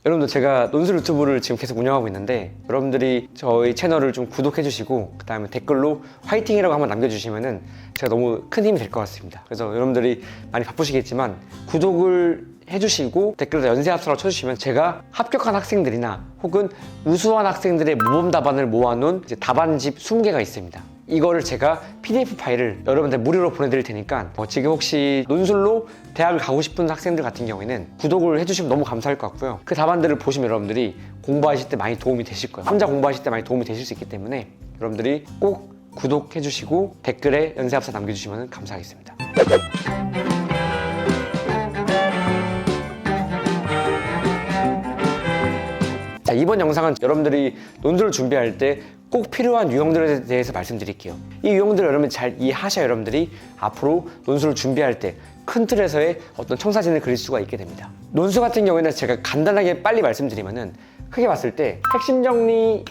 여러분들 제가 논술 유튜브를 지금 계속 운영하고 있는데 여러분들이 저희 채널을 좀 구독해 주시고 그 다음에 댓글로 화이팅이라고 한번 남겨주시면은 제가 너무 큰 힘이 될 것 같습니다. 그래서 여러분들이 많이 바쁘시겠지만 구독을 해주시고 댓글에다 연세합사라고 쳐주시면 제가 합격한 학생들이나 혹은 우수한 학생들의 모범 답안을 모아놓은 이제 답안집 20개가 있습니다. 이거를 제가 PDF 파일을 여러분들 무료로 보내드릴 테니까 지금 혹시 논술로 대학을 가고 싶은 학생들 같은 경우에는 구독을 해주시면 너무 감사할 것 같고요. 그 답안들을 보시면 여러분들이 공부하실 때 많이 도움이 되실 거예요. 혼자 공부하실 때 많이 도움이 되실 수 있기 때문에 여러분들이 꼭 구독해주시고 댓글에 연세합사 남겨주시면 감사하겠습니다. 자, 이번 영상은 여러분들이 논술을 준비할 때 꼭 필요한 유형들에 대해서 말씀드릴게요. 이 유형들을 여러분이 잘 이해하셔야 여러분들이 앞으로 논술을 준비할 때 큰 틀에서의 어떤 청사진을 그릴 수가 있게 됩니다. 논술 같은 경우에는 제가 간단하게 빨리 말씀드리면은 크게 봤을 때 핵심 정리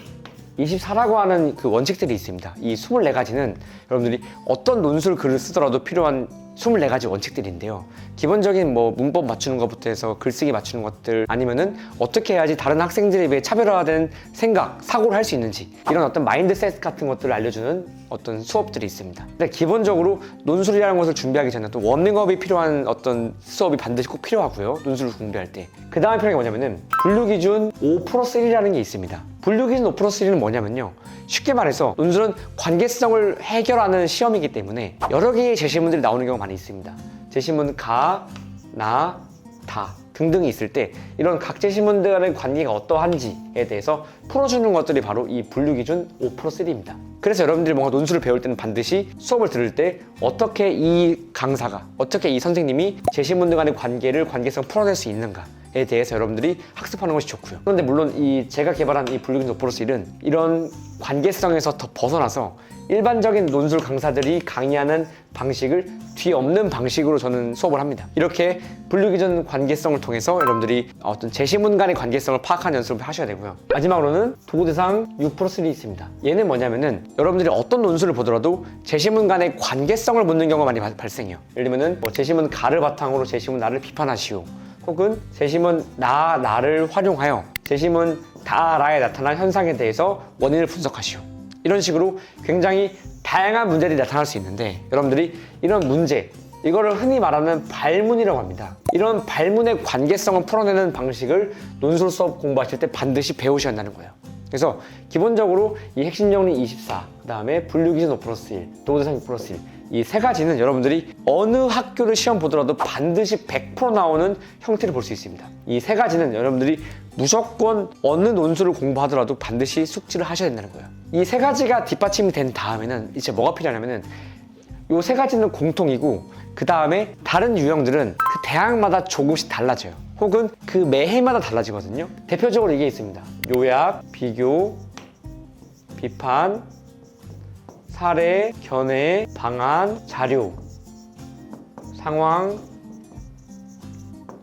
24라고 하는 그 원칙들이 있습니다. 이 24가지는 여러분들이 어떤 논술 글을 쓰더라도 필요한 24가지 원칙들인데요. 기본적인 뭐 문법 맞추는 것부터 해서 글쓰기 맞추는 것들 아니면은 어떻게 해야지 다른 학생들에 비해 차별화된 생각, 사고를 할 수 있는지 이런 어떤 마인드셋 같은 것들을 알려주는 어떤 수업들이 있습니다. 근데 기본적으로 논술이라는 것을 준비하기 전에 또 워밍업이 필요한 어떤 수업이 반드시 꼭 필요하고요. 논술을 공부할 때. 그 다음에 필요한 게 뭐냐면은 분류기준 5+1이라는 게 있습니다. 분류기준 5+1은 뭐냐면요. 쉽게 말해서 논술은 관계성을 해결하는 시험이기 때문에 여러 개의 제시문들이 나오는 경우가 많이 있습니다. 제시문 가, 나, 다 등등이 있을 때 이런 각 제시문들의 관계가 어떠한지에 대해서 풀어주는 것들이 바로 이 분류기준 5+1입니다. 그래서 여러분들이 뭔가 논술을 배울 때는 반드시 수업을 들을 때 어떻게 이 강사가, 어떻게 이 선생님이 제시문들 간의 관계성 풀어낼 수 있는가에 대해서 여러분들이 학습하는 것이 좋고요. 그런데 물론 제가 개발한 이 분류기준 5+1은 이런 관계성에서 더 벗어나서 일반적인 논술 강사들이 강의하는 방식을 뒤엎는 방식으로 저는 수업을 합니다. 이렇게 분류기준 관계성을 통해서 여러분들이 어떤 제시문 간의 관계성을 파악하는 연습을 하셔야 되고요. 마지막으로는 도구대상 6+1이 있습니다. 얘는 뭐냐면은 여러분들이 어떤 논술을 보더라도 제시문 간의 관계성을 묻는 경우가 많이 발생해요. 예를 들면은 뭐 제시문 가를 바탕으로 제시문 나를 비판하시오. 혹은 제시문 나를 활용하여 제시문 다라에 나타난 현상에 대해서 원인을 분석하시오. 이런 식으로 굉장히 다양한 문제들이 나타날 수 있는데 여러분들이 이런 문제, 이거를 흔히 말하는 발문이라고 합니다. 이런 발문의 관계성을 풀어내는 방식을 논술 수업 공부하실 때 반드시 배우셔야 한다는 거예요. 그래서 기본적으로 이 핵심 정리 24, 그 다음에 분류기준 5+1, 도구대상 6+1 이 세 가지는 여러분들이 어느 학교를 시험 보더라도 반드시 100% 나오는 형태를 볼 수 있습니다. 이 세 가지는 여러분들이 무조건 어느 논술을 공부하더라도 반드시 숙지를 하셔야 된다는 거예요. 이 세 가지가 뒷받침이 된 다음에는 이제 뭐가 필요하냐면은 이 세 가지는 공통이고 그 다음에 다른 유형들은 그 대학마다 조금씩 달라져요. 혹은 그 매해마다 달라지거든요. 대표적으로 이게 있습니다. 요약, 비교, 비판, 사례, 견해, 방안, 자료, 상황,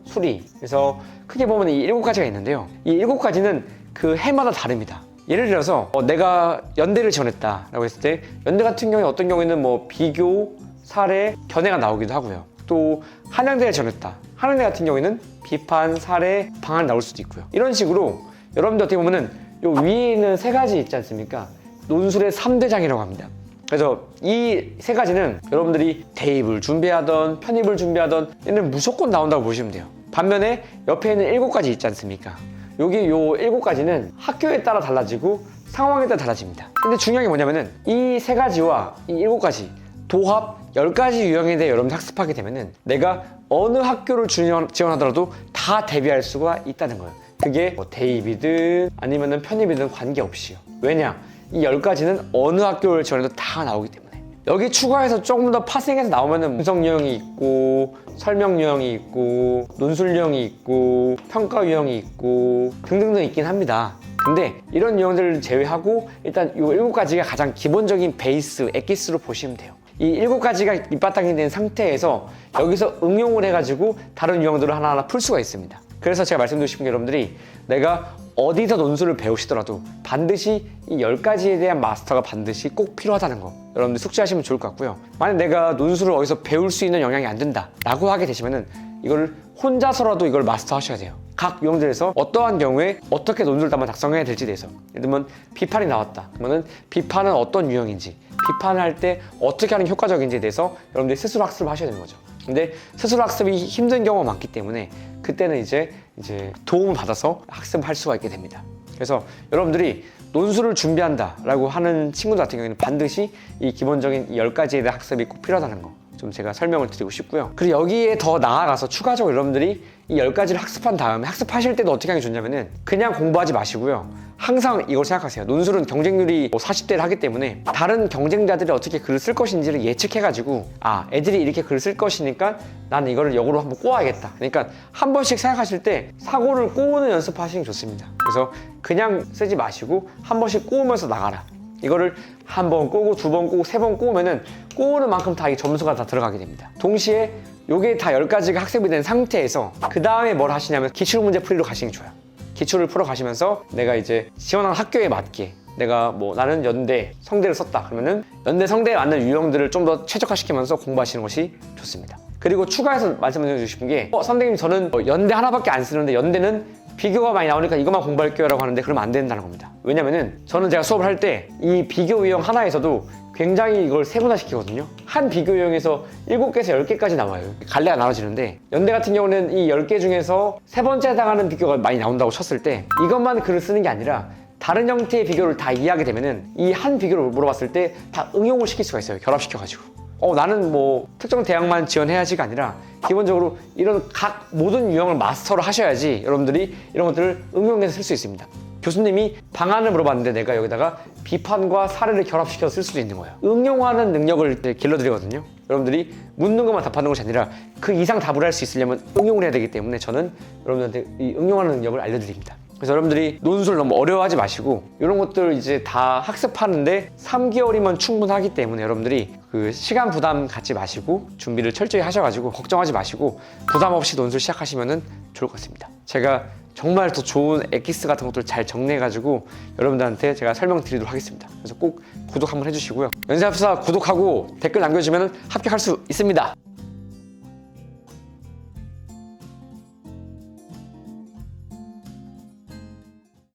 수리. 그래서 크게 보면 이 7가지가 있는데요. 이 7가지는 그 해마다 다릅니다. 예를 들어서 내가 연대를 지원했다라고 했을 때 연대 같은 경우에 어떤 경우에는 뭐 비교, 사례, 견해가 나오기도 하고요. 또 한양대를 지원했다. 한양대 같은 경우에는 비판, 사례, 방안 나올 수도 있고요. 이런 식으로 여러분들 어떻게 보면은 요 위에 있는 세 가지 있지 않습니까? 논술의 3대장이라고 합니다. 그래서 이 세 가지는 여러분들이 대입을 준비하던 편입을 준비하던 얘는 무조건 나온다고 보시면 돼요. 반면에 옆에 있는 7가지 있지 않습니까? 여기 요 7가지는 학교에 따라 달라지고 상황에 따라 달라집니다. 근데 중요한 게 뭐냐면은 이 세 가지와 이 7가지 도합 10가지 유형에 대해 여러분이 학습하게 되면은 내가 어느 학교를 지원하더라도 다 대비할 수가 있다는 거예요. 그게 뭐 대입이든 아니면은 편입이든 관계없이요. 왜냐? 이 10가지는 어느 학교를 지원해도 다 나오기 때문에 여기 추가해서 조금 더 파생해서 나오면은 분석 유형이 있고 설명 유형이 있고 논술 유형이 있고 평가 유형이 있고 등등등 있긴 합니다. 근데 이런 유형들을 제외하고 일단 이 7가지가 가장 기본적인 베이스, 엑기스로 보시면 돼요. 이 7가지가 밑바탕이 된 상태에서 여기서 응용을 해가지고 다른 유형들을 하나하나 풀 수가 있습니다. 그래서 제가 말씀드리고 싶은 게 여러분들이 내가 어디서 논술을 배우시더라도 반드시 이 10가지에 대한 마스터가 반드시 꼭 필요하다는 거 여러분들 숙지하시면 좋을 것 같고요. 만약 내가 논술을 어디서 배울 수 있는 영향이 안 된다 라고 하게 되시면은 이걸 혼자서라도 이걸 마스터 하셔야 돼요. 각 유형들에서 어떠한 경우에 어떻게 논술을 한번 작성해야 될지에 대해서, 예를 들면 비판이 나왔다 그러면은 비판은 어떤 유형인지, 비판을 할 때 어떻게 하는 게 효과적인지에 대해서 여러분들이 스스로 학습을 하셔야 되는 거죠. 근데 스스로 학습이 힘든 경우가 많기 때문에 그때는 이제 도움을 받아서 학습할 수가 있게 됩니다. 그래서 여러분들이 논술을 준비한다라고 하는 친구들 같은 경우에는 반드시 이 기본적인 10가지에 대한 학습이 꼭 필요하다는 거 좀 제가 설명을 드리고 싶고요. 그리고 여기에 더 나아가서 추가적으로 여러분들이 이 10가지를 학습한 다음에 학습하실 때도 어떻게 하는 게 좋냐면은 그냥 공부하지 마시고요. 항상 이걸 생각하세요. 논술은 경쟁률이 40대를 하기 때문에 다른 경쟁자들이 어떻게 글을 쓸 것인지를 예측해가지고 애들이 이렇게 글을 쓸 것이니까 나는 이거를 역으로 한번 꼬아야겠다. 그러니까 한 번씩 생각하실 때 사고를 꼬우는 연습하시는 게 좋습니다. 그래서 그냥 쓰지 마시고 한 번씩 꼬우면서 나가라. 이거를 한 번 꼬고 두 번 꼬고 세 번 꼬우면은 꼬우는 만큼 다 이 점수가 다 들어가게 됩니다. 동시에 요게 다 10가지가 학습이 된 상태에서 그 다음에 뭘 하시냐면 기출문제 풀이로 가시는 게 좋아요. 기출을 풀어 가시면서 내가 이제 지원한 학교에 맞게 내가 나는 연대 성대를 썼다 그러면은 연대 성대에 맞는 유형들을 좀 더 최적화시키면서 공부하시는 것이 좋습니다. 그리고 추가해서 말씀드리고 싶은 게 선생님 저는 연대 하나밖에 안 쓰는데 연대는 비교가 많이 나오니까 이것만 공부할게요 라고 하는데 그러면 안 된다는 겁니다. 왜냐면은 저는 제가 수업을 할 때 이 비교 유형 하나에서도 굉장히 이걸 세분화시키거든요. 한 비교 유형에서 7개에서 10개까지 나와요. 갈래가 나눠지는데 연대 같은 경우는 이 10개 중에서 세 번째 해당하는 비교가 많이 나온다고 쳤을 때 이것만 글을 쓰는 게 아니라 다른 형태의 비교를 다 이해하게 되면은 이 한 비교를 물어봤을 때 다 응용을 시킬 수가 있어요. 결합시켜가지고. 나는 특정 대학만 지원해야지가 아니라 기본적으로 이런 각 모든 유형을 마스터를 하셔야지 여러분들이 이런 것들을 응용해서 쓸 수 있습니다. 교수님이 방안을 물어봤는데 내가 여기다가 비판과 사례를 결합시켜서 쓸 수도 있는 거예요. 응용하는 능력을 길러드리거든요. 여러분들이 묻는 것만 답하는 것이 아니라 그 이상 답을 할 수 있으려면 응용을 해야 되기 때문에 저는 여러분들한테 이 응용하는 능력을 알려드립니다. 그래서 여러분들이 논술 너무 어려워하지 마시고 이런 것들 이제 다 학습하는데 3개월이면 충분하기 때문에 여러분들이 그 시간 부담 갖지 마시고 준비를 철저히 하셔가지고 걱정하지 마시고 부담 없이 논술 시작하시면 좋을 것 같습니다. 제가 정말 더 좋은 엑기스 같은 것들 잘 정리해가지고 여러분들한테 제가 설명드리도록 하겠습니다. 그래서 꼭 구독 한번 해주시고요. 연세합사 구독하고 댓글 남겨주시면 합격할 수 있습니다.